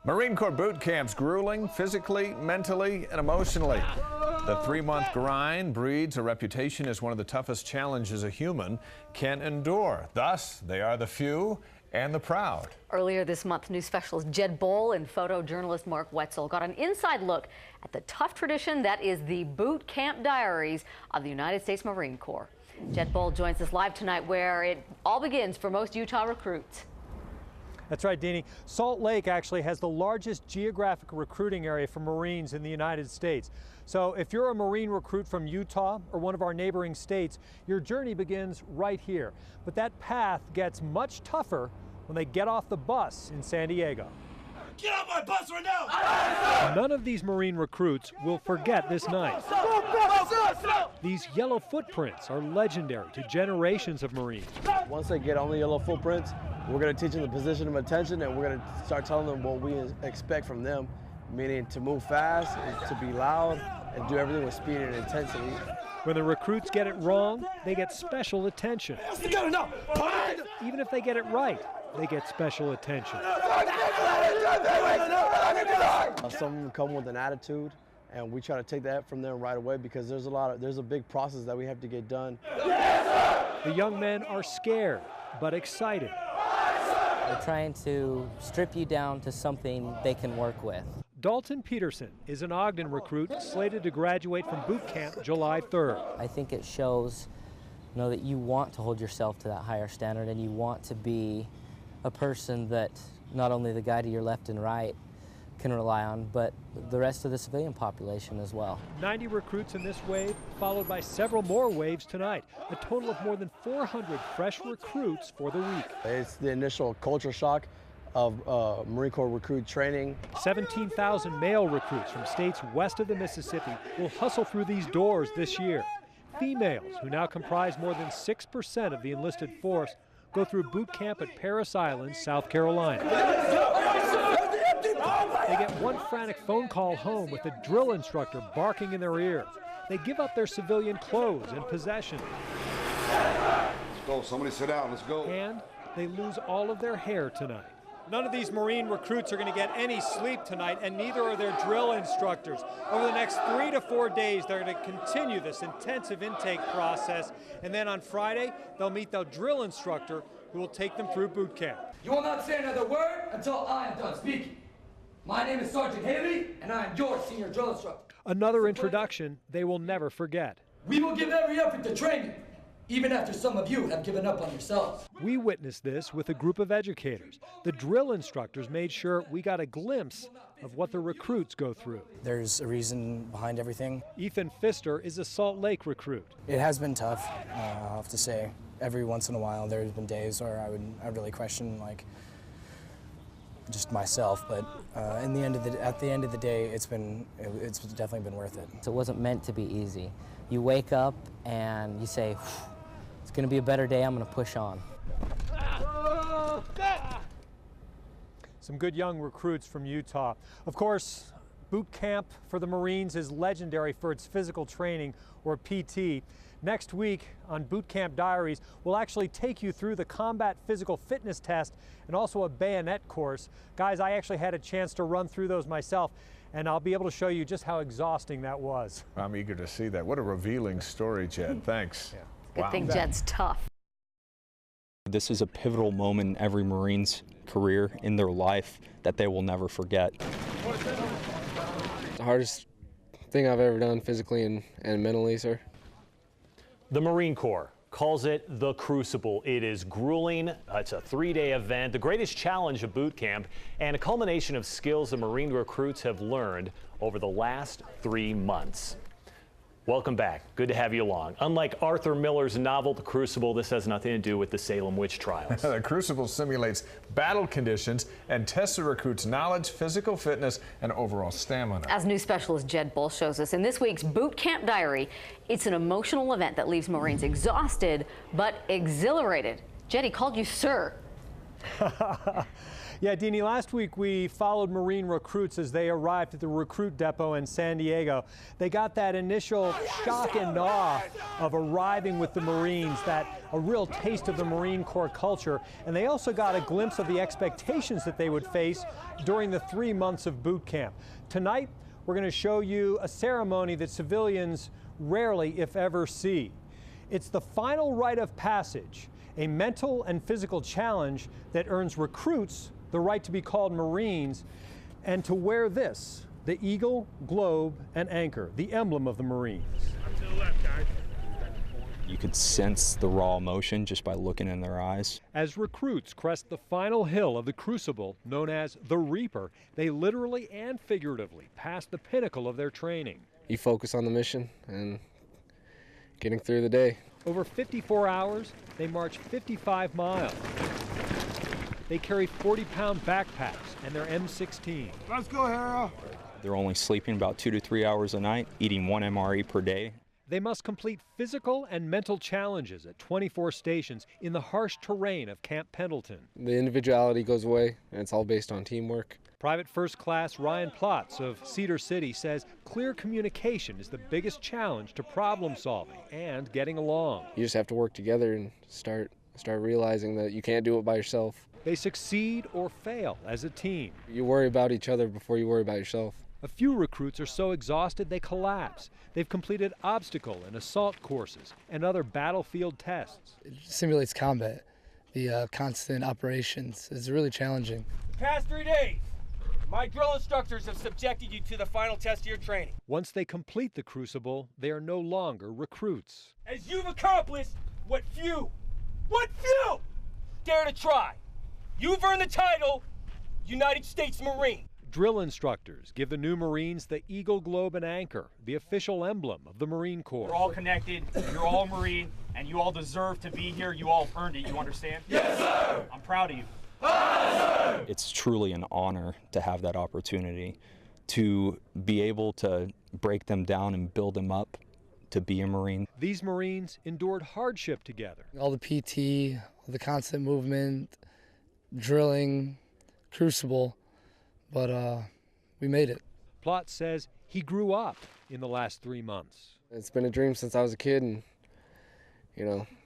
Marine Corps boot camp's grueling physically, mentally, and emotionally. The 3-month grind breeds a reputation as one of the toughest challenges a human can endure. Thus, they are the few and the proud. Earlier this month, news specialist Jed Boal and photojournalist Mark Wetzel got an inside look at the tough tradition that is the boot camp diaries of the United States Marine Corps. Jed Boal joins us live tonight where it all begins for most Utah recruits. That's right, Deanie. Salt Lake actually has the largest geographic recruiting area for Marines in the United States. So if you're a Marine recruit from Utah or one of our neighboring states, your journey begins right here. But that path gets much tougher when they get off the bus in San Diego. Get off my bus right now! None of these Marine recruits will forget this night. These yellow footprints are legendary to generations of Marines. Once they get on the yellow footprints, we're going to teach them the position of attention, and we're going to start telling them what we expect from them, meaning to move fast, to be loud, and do everything with speed and intensity. When the recruits get it wrong, they get special attention. Even if they get it right, they get special attention. Some of them come with an attitude, and we try to take that from them right away because there's a big process that we have to get done. The young men are scared, but excited. They're trying to strip you down to something they can work with. Dalton Peterson is an Ogden recruit slated to graduate from boot camp July 3rd. I think it shows, that you want to hold yourself to that higher standard, and you want to be a person that not only the guy to your left and right can rely on, but the rest of the civilian population as well. 90 recruits in this wave, followed by several more waves tonight. A total of more than 400 fresh recruits for the week. It's the initial culture shock of Marine Corps recruit training. 17,000 male recruits from states west of the Mississippi will hustle through these doors this year. Females, who now comprise more than 6% of the enlisted force, go through boot camp at Parris Island, South Carolina. They get one frantic phone call home with a drill instructor barking in their ear. They give up their civilian clothes and possessions. Let's go, somebody sit down, let's go. And they lose all of their hair tonight. None of these Marine recruits are going to get any sleep tonight, and neither are their drill instructors. Over the next 3 to 4 days, they're going to continue this intensive intake process, and then on Friday, they'll meet the drill instructor who will take them through boot camp. You will not say another word until I am done speaking. My name is Sergeant Haley, and I am your senior drill instructor. Another introduction they will never forget. We will give every effort to training, even after some of you have given up on yourselves. We witnessed this with a group of educators. The drill instructors made sure we got a glimpse of what the recruits go through. There's a reason behind everything. Ethan Pfister is a Salt Lake recruit. It has been tough, I'll have to say. Every once in a while there's been days where I really question just myself, but at the end of the day, it's definitely been worth it. So it wasn't meant to be easy. You wake up and you say, it's going to be a better day, I'm going to push on. Some good young recruits from Utah. Of course, boot camp for the Marines is legendary for its physical training, or PT. Next week on Boot Camp Diaries, we'll actually take you through the combat physical fitness test and also a bayonet course. Guys, I actually had a chance to run through those myself, and I'll be able to show you just how exhausting that was. I'm eager to see that. What a revealing story, Jed. Thanks. Yeah. Good thing Jed's tough. This is a pivotal moment in every Marine's career, in their life, that they will never forget. The hardest thing I've ever done physically and mentally, sir. The Marine Corps calls it the Crucible. It is grueling. It's a 3-day event, the greatest challenge of boot camp, and a culmination of skills the Marine recruits have learned over the last 3 months. Welcome back. Good to have you along. Unlike Arthur Miller's novel, The Crucible, this has nothing to do with the Salem witch trials. The Crucible simulates battle conditions and tests the recruits' knowledge, physical fitness, and overall stamina. As news specialist Jed Boal shows us in this week's Boot Camp Diary, it's an emotional event that leaves Marines exhausted but exhilarated. Jed, he called you sir. Yeah, Deanie, last week we followed Marine recruits as they arrived at the recruit depot in San Diego. They got that initial shock and awe of arriving with the Marines, a real taste of the Marine Corps culture, and they also got a glimpse of the expectations that they would face during the 3 months of boot camp. Tonight, we're going to show you a ceremony that civilians rarely, if ever, see. It's the final rite of passage, a mental and physical challenge that earns recruits the right to be called Marines and to wear this, the eagle, globe, and anchor, the emblem of the Marines. To the left, guys. You could sense the raw emotion just by looking in their eyes. As recruits crest the final hill of the crucible, known as the Reaper, they literally and figuratively pass the pinnacle of their training. You focus on the mission and getting through the day. Over 54 hours, they march 55 miles. They carry 40-pound backpacks and their M16. Let's go, Hera. They're only sleeping about 2 to 3 hours a night, eating 1 MRE per day. They must complete physical and mental challenges at 24 stations in the harsh terrain of Camp Pendleton. The individuality goes away, and it's all based on teamwork. Private First Class Ryan Plotz of Cedar City says clear communication is the biggest challenge to problem solving and getting along. You just have to work together and start realizing that you can't do it by yourself. They succeed or fail as a team. You worry about each other before you worry about yourself. A few recruits are so exhausted they collapse. They've completed obstacle and assault courses and other battlefield tests. It simulates combat. The constant operations is really challenging. The past 3 days, my drill instructors have subjected you to the final test of your training. Once they complete the crucible, they are no longer recruits. As you've accomplished what few dare to try, you've earned the title United States Marine. Drill instructors give the new Marines the Eagle, Globe, and Anchor, the official emblem of the Marine Corps. We're all connected, you're all Marine, and you all deserve to be here. You all have earned it, you understand? Yes, sir! I'm proud of you. It's truly an honor to have that opportunity, to be able to break them down and build them up to be a Marine. These Marines endured hardship together. All the PT, the constant movement, drilling, crucible, but we made it. Plotz says he grew up in the last 3 months. It's been a dream since I was a kid, and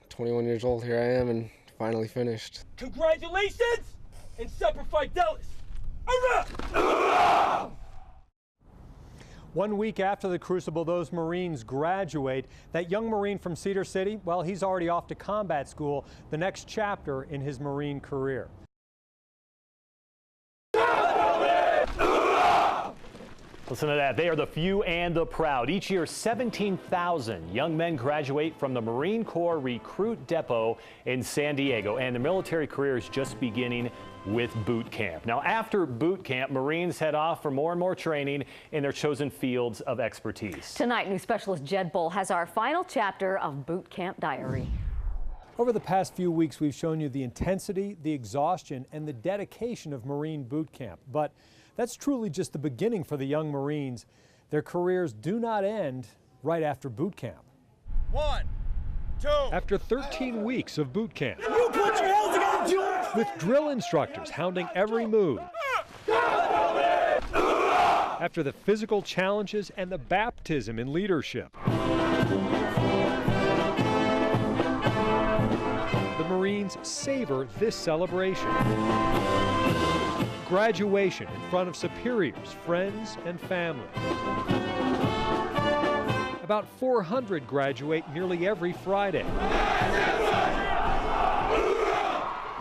21 years old, here I am, and finally finished. Congratulations and Semper Fidelis! Hurrah! 1 week after the crucible, those Marines graduate. That young Marine from Cedar City, well, he's already off to combat school, the next chapter in his Marine career. Listen to that. They are the few and the proud. Each year, 17,000 young men graduate from the Marine Corps Recruit Depot in San Diego, and their military career is just beginning with boot camp. Now, after boot camp, Marines head off for more and more training in their chosen fields of expertise. Tonight, News Specialist Jed Boal has our final chapter of Boot Camp Diary. Over the past few weeks, we've shown you the intensity, the exhaustion, and the dedication of Marine boot camp. But that's truly just the beginning for the young Marines. Their careers do not end right after boot camp. 1, 2. After 13 weeks of boot camp, You put your hands together, George! with drill instructors hounding every move, after the physical challenges and the baptism in leadership, the Marines savor this celebration. Graduation in front of superiors, friends, and family. About 400 graduate nearly every Friday.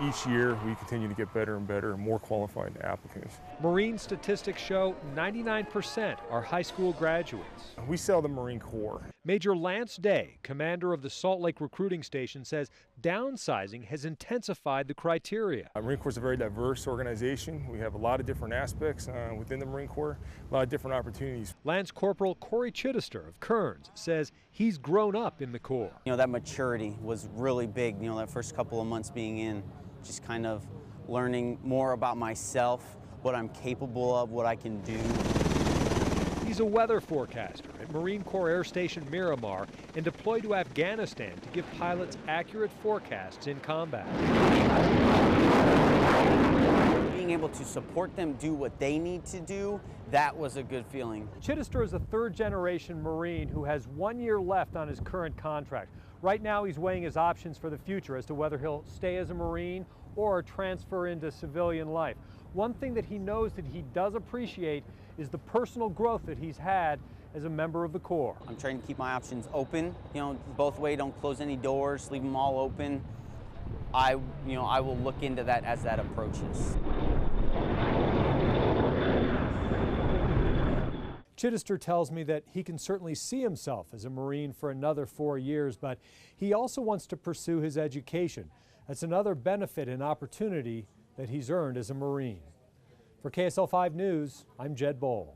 Each year, we continue to get better and better and more qualified applicants. Marine statistics show 99% are high school graduates. We sell the Marine Corps. Major Lance Day, commander of the Salt Lake Recruiting Station, says downsizing has intensified the criteria. Marine Corps is a very diverse organization. We have a lot of different aspects within the Marine Corps, a lot of different opportunities. Lance Corporal Corey Chittister of Kearns says he's grown up in the Corps. That maturity was really big, that first couple of months being in, just kind of learning more about myself, what I'm capable of, what I can do. He's a weather forecaster at Marine Corps Air Station Miramar and deployed to Afghanistan to give pilots accurate forecasts in combat. to support them do what they need to do, that was a good feeling. Chittister is a third-generation Marine who has 1 year left on his current contract. Right now, he's weighing his options for the future as to whether he'll stay as a Marine or transfer into civilian life. One thing that he knows that he does appreciate is the personal growth that he's had as a member of the Corps. I'm trying to keep my options open, both ways, don't close any doors, leave them all open. I will look into that as that approaches. Chittister tells me that he can certainly see himself as a Marine for another 4 years, but he also wants to pursue his education. That's another benefit and opportunity that he's earned as a Marine. For KSL 5 News, I'm Jed Boal.